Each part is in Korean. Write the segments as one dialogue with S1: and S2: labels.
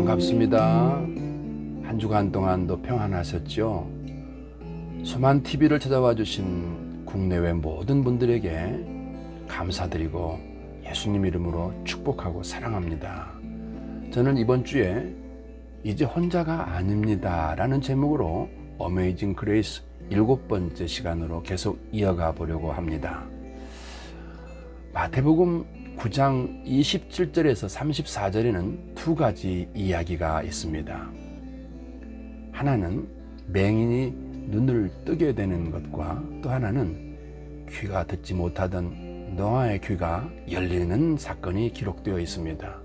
S1: 반갑습니다. 한 주간 동안도 평안하셨죠? 수만 TV를 찾아와 주신 국내외 모든 분들에게 감사드리고 예수님 이름으로 축복하고 사랑합니다. 저는 이번 주에 이제 혼자가 아닙니다 라는 제목으로 어메이징 그레이스 7번째 시간으로 계속 이어가 보려고 합니다. 마태복음 9장 27절에서 34절에는 두 가지 이야기가 있습니다. 하나는 맹인이 눈을 뜨게 되는 것과 또 하나는 귀가 듣지 못하던 노아의 귀가 열리는 사건이 기록되어 있습니다.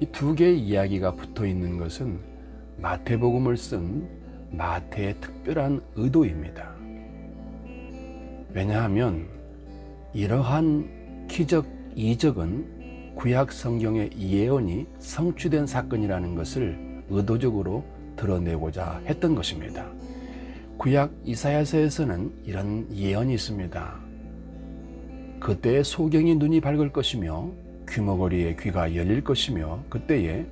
S1: 이 두 개의 이야기가 붙어 있는 것은 마태복음을 쓴 마태의 특별한 의도입니다. 왜냐하면 이러한 기적, 이적은 구약 성경의 예언이 성취된 사건이라는 것을 의도적으로 드러내고자 했던 것입니다. 구약 이사야서에서는 이런 예언이 있습니다. 그때에 소경이 눈이 밝을 것이며 귀머거리의 귀가 열릴 것이며 그때에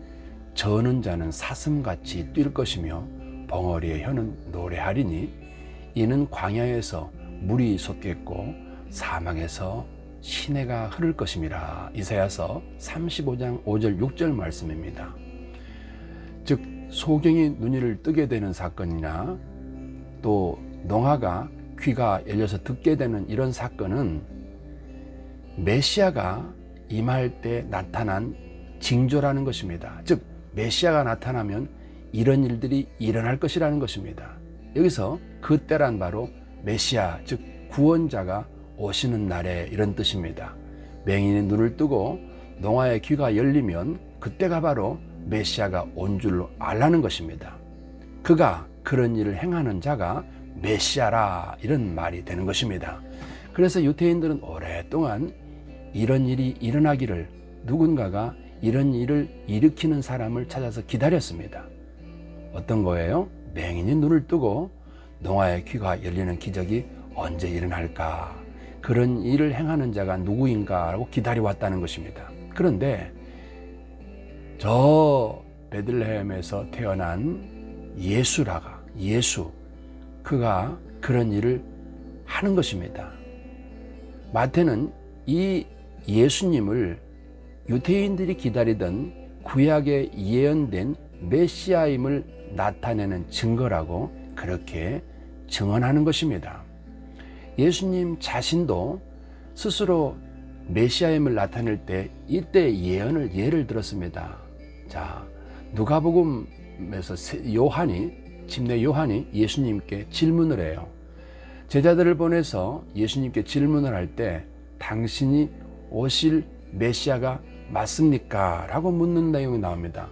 S1: 저는 자는 사슴같이 뛸 것이며 벙어리의 혀는 노래하리니 이는 광야에서 물이 솟겠고 사막에서 시내가 흐를 것임이라. 이사야서 35장 5절 6절 말씀입니다. 즉 소경이 눈을 뜨게 되는 사건이나 또 농아가 귀가 열려서 듣게 되는 이런 사건은 메시아가 임할 때 나타난 징조라는 것입니다. 즉 메시아가 나타나면 이런 일들이 일어날 것이라는 것입니다. 여기서 그때란 바로 메시아, 즉 구원자가 오시는 날에 이런 뜻입니다. 맹인이 눈을 뜨고 농아의 귀가 열리면 그때가 바로 메시아가 온 줄로 알라는 것입니다. 그가 그런 일을 행하는 자가 메시아라, 이런 말이 되는 것입니다. 그래서 유대인들은 오랫동안 이런 일이 일어나기를, 누군가가 이런 일을 일으키는 사람을 찾아서 기다렸습니다. 어떤 거예요? 맹인이 눈을 뜨고 농아의 귀가 열리는 기적이 언제 일어날까? 그런 일을 행하는 자가 누구인가? 라고 기다려왔다는 것입니다. 그런데 저 베들레헴에서 태어난 예수, 그가 그런 일을 하는 것입니다. 마태는 이 예수님을 유대인들이 기다리던 구약에 예언된 메시아임을 나타내는 증거라고 그렇게 증언하는 것입니다. 예수님 자신도 스스로 메시아임을 나타낼 때 이때 예를 들었습니다. 자, 누가복음에서 집내 요한이 예수님께 질문을 해요. 제자들을 보내서 예수님께 질문을 할 때 당신이 오실 메시아가 맞습니까? 라고 묻는 내용이 나옵니다.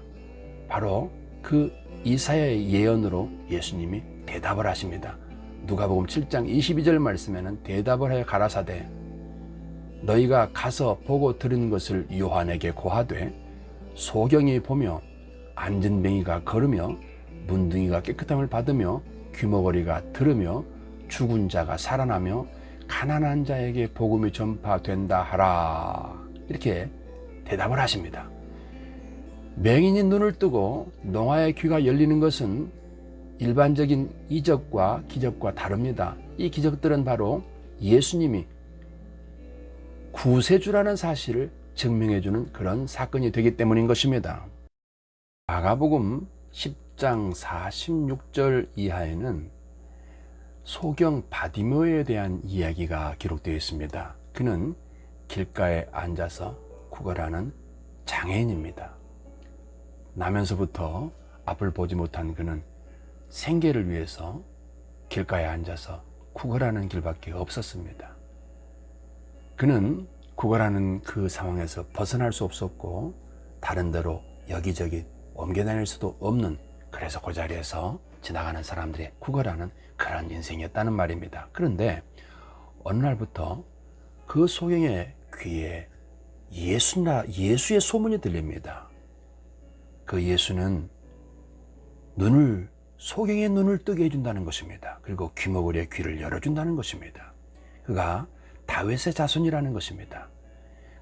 S1: 바로 그 이사야의 예언으로 예수님이 대답을 하십니다. 누가복음 7장 22절 말씀에는 대답을 하여 가라사대 너희가 가서 보고 들은 것을 요한에게 고하되 소경이 보며 앉은 뱅이가 걸으며 문둥이가 깨끗함을 받으며 귀머거리가 들으며 죽은 자가 살아나며 가난한 자에게 복음이 전파된다 하라. 이렇게 대답을 하십니다. 맹인이 눈을 뜨고 농아의 귀가 열리는 것은 일반적인 이적과 기적과 다릅니다. 이 기적들은 바로 예수님이 구세주라는 사실을 증명해주는 그런 사건이 되기 때문인 것입니다. 마가복음 10장 46절 이하에는 소경 바디메오에 대한 이야기가 기록되어 있습니다. 그는 길가에 앉아서 구걸하는 장애인입니다. 나면서부터 앞을 보지 못한 그는 생계를 위해서 길가에 앉아서 구걸하는 길밖에 없었습니다. 그는 구걸하는 그 상황에서 벗어날 수 없었고 다른 데로 여기저기 옮겨다닐 수도 없는, 그래서 그 자리에서 지나가는 사람들이 구걸하는 그런 인생이었다는 말입니다. 그런데 어느 날부터 그 소경의 귀에 예수의 소문이 들립니다. 그 예수는 소경의 눈을 뜨게 해준다는 것입니다. 그리고 귀머거리의 귀를 열어준다는 것입니다. 그가 다윗의 자손이라는 것입니다.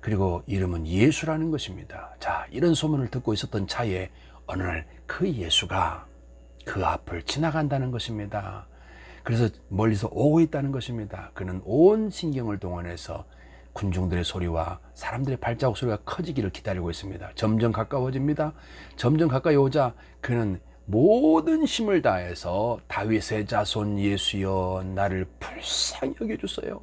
S1: 그리고 이름은 예수라는 것입니다. 자, 이런 소문을 듣고 있었던 차에 어느 날 그 예수가 그 앞을 지나간다는 것입니다. 그래서 멀리서 오고 있다는 것입니다. 그는 온 신경을 동원해서 군중들의 소리와 사람들의 발자국 소리가 커지기를 기다리고 있습니다. 점점 가까워집니다. 점점 가까이 오자 그는 모든 힘을 다해서 다윗의 자손 예수여 나를 불쌍히 여겨주세요.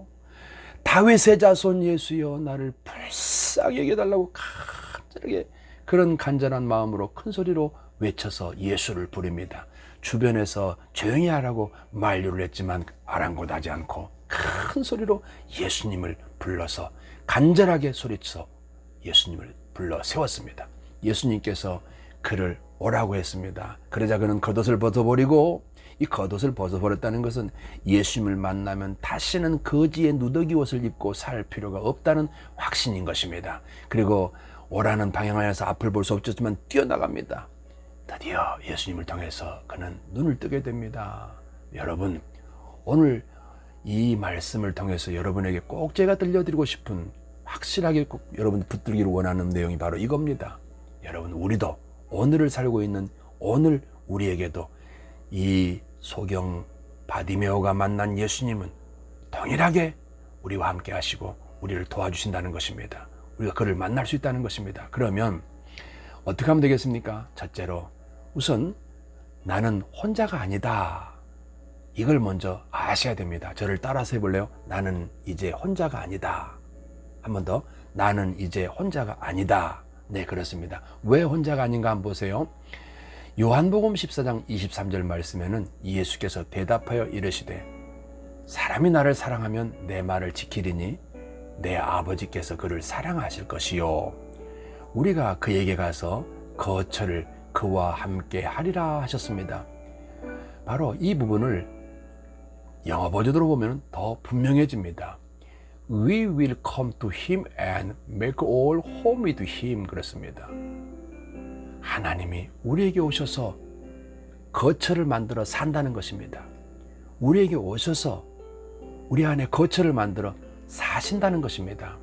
S1: 다윗의 자손 예수여 나를 불쌍히 여겨달라고 간절하게 그런 간절한 마음으로 큰 소리로 외쳐서 예수를 부릅니다. 주변에서 조용히 하라고 만류를 했지만 아랑곳하지 않고 큰 소리로 예수님을 불러서 간절하게 소리쳐 예수님을 불러 세웠습니다. 예수님께서 그를 오라고 했습니다. 그러자 그는 겉옷을 벗어버리고, 이 겉옷을 벗어버렸다는 것은 예수님을 만나면 다시는 거지의 누더기 옷을 입고 살 필요가 없다는 확신인 것입니다. 그리고 오라는 방향에서 앞을 볼 수 없었지만 뛰어나갑니다. 드디어 예수님을 통해서 그는 눈을 뜨게 됩니다. 여러분, 오늘 이 말씀을 통해서 여러분에게 꼭 제가 들려드리고 싶은, 확실하게 꼭 여러분 붙들기를 원하는 내용이 바로 이겁니다. 여러분, 우리도 오늘을 살고 있는 오늘 우리에게도 이 소경 바디메오가 만난 예수님은 동일하게 우리와 함께 하시고 우리를 도와주신다는 것입니다. 우리가 그를 만날 수 있다는 것입니다. 그러면 어떻게 하면 되겠습니까? 첫째로, 우선 나는 혼자가 아니다. 이걸 먼저 아셔야 됩니다. 저를 따라서 해볼래요? 나는 이제 혼자가 아니다. 한 번 더. 나는 이제 혼자가 아니다. 네, 그렇습니다. 왜 혼자가 아닌가 한번 보세요. 요한복음 14장 23절 말씀에는 예수께서 대답하여 이르시되 사람이 나를 사랑하면 내 말을 지키리니 내 아버지께서 그를 사랑하실 것이요. 우리가 그에게 가서 거처를 그와 함께 하리라 하셨습니다. 바로 이 부분을 영어 버전으로 보면 더 분명해집니다. We will come to him and make all home with him. 그렇습니다. 하나님이 우리에게 오셔서 거처를 만들어 산다는 것입니다. 우리에게 오셔서 우리 안에 거처를 만들어 사신다는 것입니다.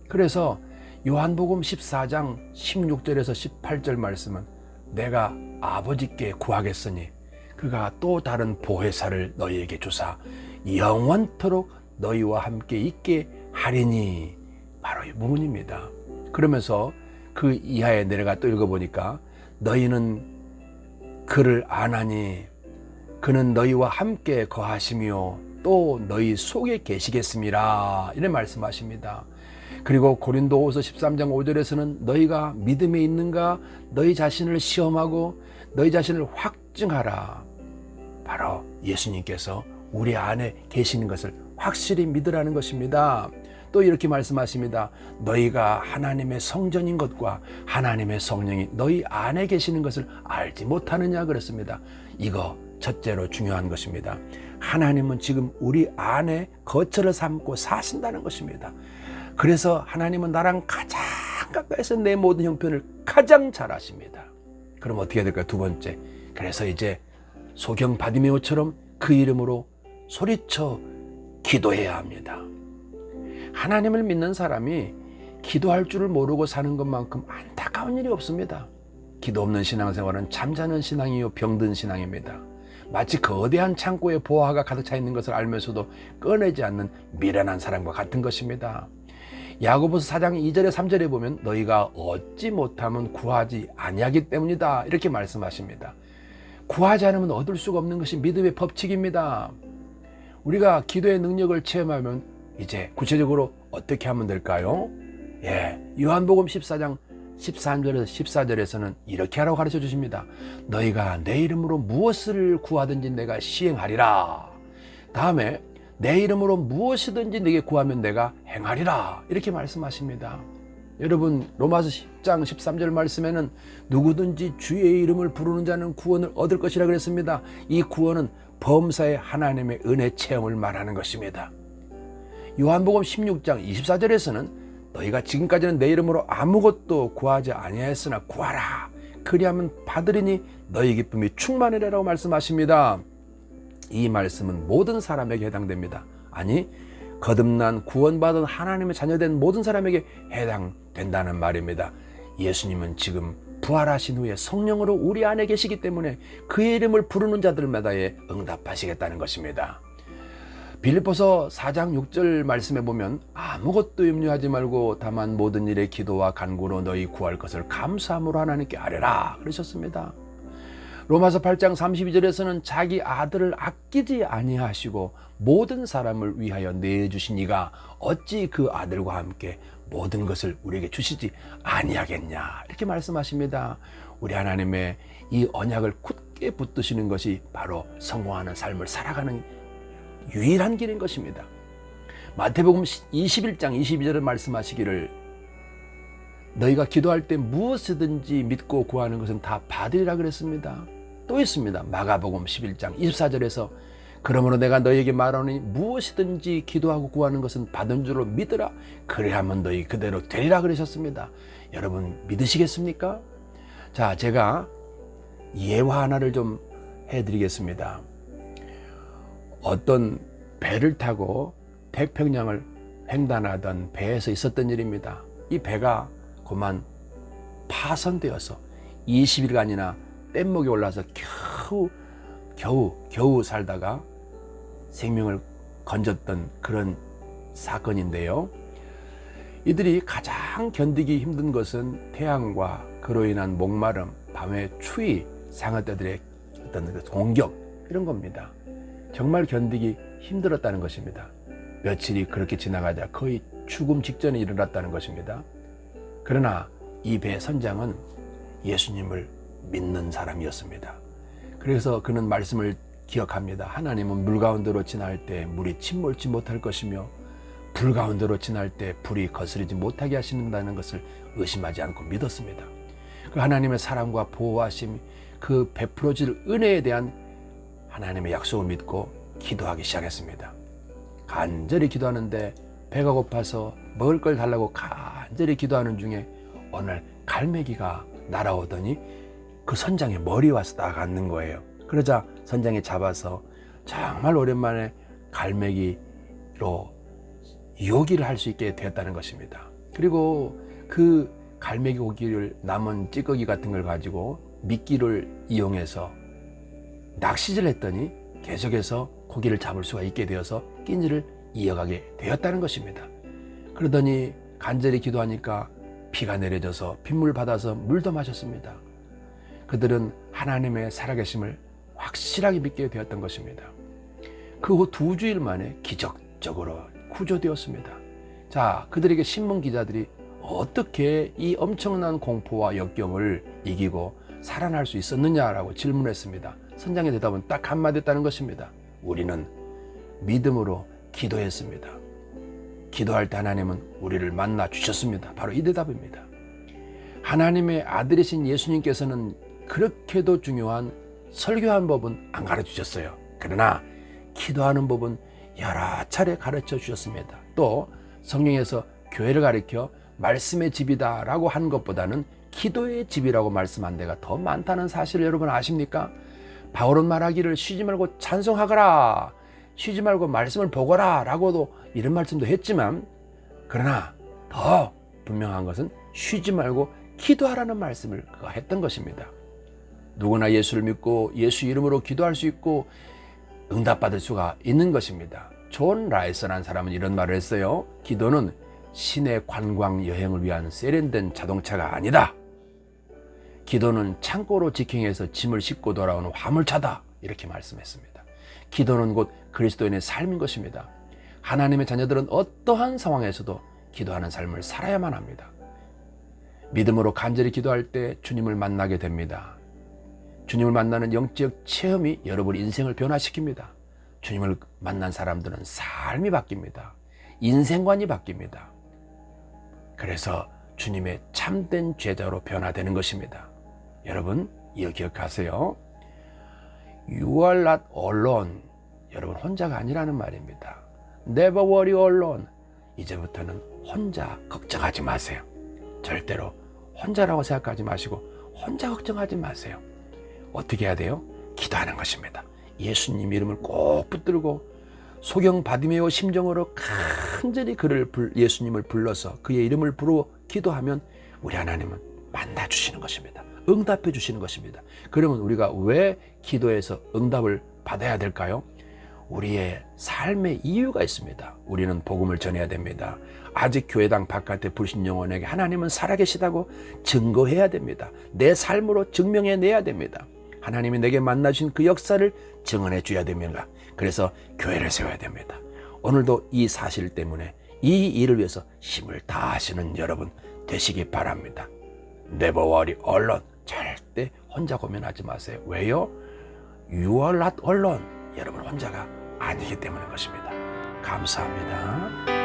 S1: 그래서 요한복음 14장 16절에서 18절 말씀은 내가 아버지께 구하겠으니 그가 또 다른 보혜사를 너희에게 주사 영원토록 너희와 함께 있게 하리니, 바로 이 부분입니다. 그러면서 그 이하에 내려가 또 읽어보니까 너희는 그를 아나니 그는 너희와 함께 거하시며 또 너희 속에 계시겠음이라, 이런 말씀하십니다. 그리고 고린도후서 13장 5절에서는 너희가 믿음에 있는가 너희 자신을 시험하고 너희 자신을 확증하라. 바로 예수님께서 우리 안에 계시는 것을 확실히 믿으라는 것입니다. 또 이렇게 말씀하십니다. 너희가 하나님의 성전인 것과 하나님의 성령이 너희 안에 계시는 것을 알지 못하느냐 그랬습니다. 이거 첫째로 중요한 것입니다. 하나님은 지금 우리 안에 거처를 삼고 사신다는 것입니다. 그래서 하나님은 나랑 가장 가까이서 내 모든 형편을 가장 잘 아십니다. 그럼 어떻게 해야 될까요? 두 번째, 그래서 이제 소경 바디메오처럼 그 이름으로 소리쳐 기도해야 합니다. 하나님을 믿는 사람이 기도할 줄을 모르고 사는 것만큼 안타까운 일이 없습니다. 기도 없는 신앙생활은 잠자는 신앙이요 병든 신앙입니다. 마치 거대한 창고에 보화가 가득 차 있는 것을 알면서도 꺼내지 않는 미련한 사람과 같은 것입니다. 야고보서 4장 2절에 3절에 보면 너희가 얻지 못하면 구하지 아니하기 때문이다, 이렇게 말씀하십니다. 구하지 않으면 얻을 수가 없는 것이 믿음의 법칙입니다. 우리가 기도의 능력을 체험하면 이제 구체적으로 어떻게 하면 될까요? 요한복음 14장 13절에서 14절에서는 이렇게 하라고 가르쳐 주십니다. 너희가 내 이름으로 무엇을 구하든지 내가 시행하리라. 다음에 내 이름으로 무엇이든지 내게 구하면 내가 행하리라, 이렇게 말씀하십니다. 여러분, 로마서 10장 13절 말씀에는 누구든지 주의 이름을 부르는 자는 구원을 얻을 것이라 그랬습니다. 이 구원은 범사의 하나님의 은혜 체험을 말하는 것입니다. 요한복음 16장 24절에서는 너희가 지금까지는 내 이름으로 아무것도 구하지 아니하였으나 구하라. 그리하면 받으리니 너희 기쁨이 충만하리라고 말씀하십니다. 이 말씀은 모든 사람에게 해당됩니다. 아니, 거듭난 구원받은 하나님의 자녀된 모든 사람에게 해당된다는 말입니다. 예수님은 지금 부활하신 후에 성령으로 우리 안에 계시기 때문에 그의 이름을 부르는 자들마다에 응답하시겠다는 것입니다. 빌립보서 4장 6절 말씀에 보면 아무것도 염려하지 말고 다만 모든 일에 기도와 간구로 너희 구할 것을 감사함으로 하나님께 아뢰라 그러셨습니다. 로마서 8장 32절에서는 자기 아들을 아끼지 아니하시고 모든 사람을 위하여 내주신 이가 어찌 그 아들과 함께 모든 것을 우리에게 주시지 아니하겠냐 이렇게 말씀하십니다. 우리 하나님의 이 언약을 굳게 붙드시는 것이 바로 성공하는 삶을 살아가는 유일한 길인 것입니다. 마태복음 21장 22절에 말씀하시기를 너희가 기도할 때 무엇이든지 믿고 구하는 것은 다 받으리라 그랬습니다. 또 있습니다. 마가복음 11장 24절에서 그러므로 내가 너희에게 말하노니 무엇이든지 기도하고 구하는 것은 받은 줄로 믿으라 그래야만 너희 그대로 되리라 그러셨습니다. 여러분 믿으시겠습니까? 자, 제가 예화 하나를 좀 해드리겠습니다. 어떤 배를 타고 태평양을 횡단하던 배에서 있었던 일입니다. 이 배가 그만 파손되어서 20일간이나 뗏목에 올라서 겨우 살다가 생명을 건졌던 그런 사건인데요. 이들이 가장 견디기 힘든 것은 태양과 그로 인한 목마름, 밤의 추위, 상어떼들의 어떤 공격 이런 겁니다. 정말 견디기 힘들었다는 것입니다. 며칠이 그렇게 지나가자 거의 죽음 직전에 일어났다는 것입니다. 그러나 이 배 선장은 예수님을 믿는 사람이었습니다. 그래서 그는 말씀을 기억합니다. 하나님은 물 가운데로 지날 때 물이 침몰치 못할 것이며 불 가운데로 지날 때 불이 거스르지 못하게 하신다는 것을 의심하지 않고 믿었습니다. 그 하나님의 사랑과 보호하심, 그 베풀어질 은혜에 대한 하나님의 약속을 믿고 기도하기 시작했습니다. 간절히 기도하는데 배가 고파서 먹을 걸 달라고 간절히 기도하는 중에 어느 날 갈매기가 날아오더니 그 선장의 머리에 와서 딱 앉는 거예요. 그러자 선장이 잡아서 정말 오랜만에 갈매기로 요기를 할 수 있게 되었다는 것입니다. 그리고 그 갈매기 고기를 남은 찌꺼기 같은 걸 가지고 미끼를 이용해서 낚시질 했더니 계속해서 고기를 잡을 수가 있게 되어서 끼니를 이어가게 되었다는 것입니다. 그러더니 간절히 기도하니까 비가 내려져서 빗물 받아서 물도 마셨습니다. 그들은 하나님의 살아계심을 확실하게 믿게 되었던 것입니다. 그 후 2주일 만에 기적적으로 구조되었습니다. 자, 그들에게 신문 기자들이 어떻게 이 엄청난 공포와 역경을 이기고 살아날 수 있었느냐라고 질문했습니다. 선장의 대답은 딱 한마디였다는 것입니다. 우리는 믿음으로 기도했습니다. 기도할 때 하나님은 우리를 만나 주셨습니다. 바로 이 대답입니다. 하나님의 아들이신 예수님께서는 그렇게도 중요한 설교하는 법은 안 가르쳐 주셨어요. 그러나 기도하는 법은 여러 차례 가르쳐 주셨습니다. 또 성경에서 교회를 가리켜 말씀의 집이다 라고 한 것보다는 기도의 집이라고 말씀한 데가 더 많다는 사실을 여러분 아십니까? 바울은 말하기를 쉬지 말고 찬송하거라, 쉬지 말고 말씀을 보거라 라고도 이런 말씀도 했지만, 그러나 더 분명한 것은 쉬지 말고 기도하라는 말씀을 했던 것입니다. 누구나 예수를 믿고 예수 이름으로 기도할 수 있고 응답받을 수가 있는 것입니다. 존 라이스라는 사람은 이런 말을 했어요. 기도는 시내 관광 여행을 위한 세련된 자동차가 아니다. 기도는 창고로 직행해서 짐을 싣고 돌아오는 화물차다. 이렇게 말씀했습니다. 기도는 곧 그리스도인의 삶인 것입니다. 하나님의 자녀들은 어떠한 상황에서도 기도하는 삶을 살아야만 합니다. 믿음으로 간절히 기도할 때 주님을 만나게 됩니다. 주님을 만나는 영적 체험이 여러분 인생을 변화시킵니다. 주님을 만난 사람들은 삶이 바뀝니다. 인생관이 바뀝니다. 그래서 주님의 참된 제자로 변화되는 것입니다. 여러분 이거 기억하세요. You are not alone. 여러분 혼자가 아니라는 말입니다. Never worry alone. 이제부터는 혼자 걱정하지 마세요. 절대로 혼자라고 생각하지 마시고 혼자 걱정하지 마세요. 어떻게 해야 돼요? 기도하는 것입니다. 예수님 이름을 꼭 붙들고 소경 바디메오 심정으로 간절히 예수님을 불러서 그의 이름을 부르어 기도하면 우리 하나님은 만나 주시는 것입니다. 응답해 주시는 것입니다. 그러면 우리가 왜 기도해서 응답을 받아야 될까요? 우리의 삶의 이유가 있습니다. 우리는 복음을 전해야 됩니다. 아직 교회당 바깥에 부르신 영혼에게 하나님은 살아계시다고 증거해야 됩니다. 내 삶으로 증명해내야 됩니다. 하나님이 내게 만나주신 그 역사를 증언해 줘야 됩니다. 그래서 교회를 세워야 됩니다. 오늘도 이 사실 때문에 이 일을 위해서 힘을 다하시는 여러분 되시기 바랍니다. Never worry alone. 절대 혼자 고민하지 마세요. 왜요? You are not alone. 여러분 혼자가 아니기 때문인 것입니다. 감사합니다.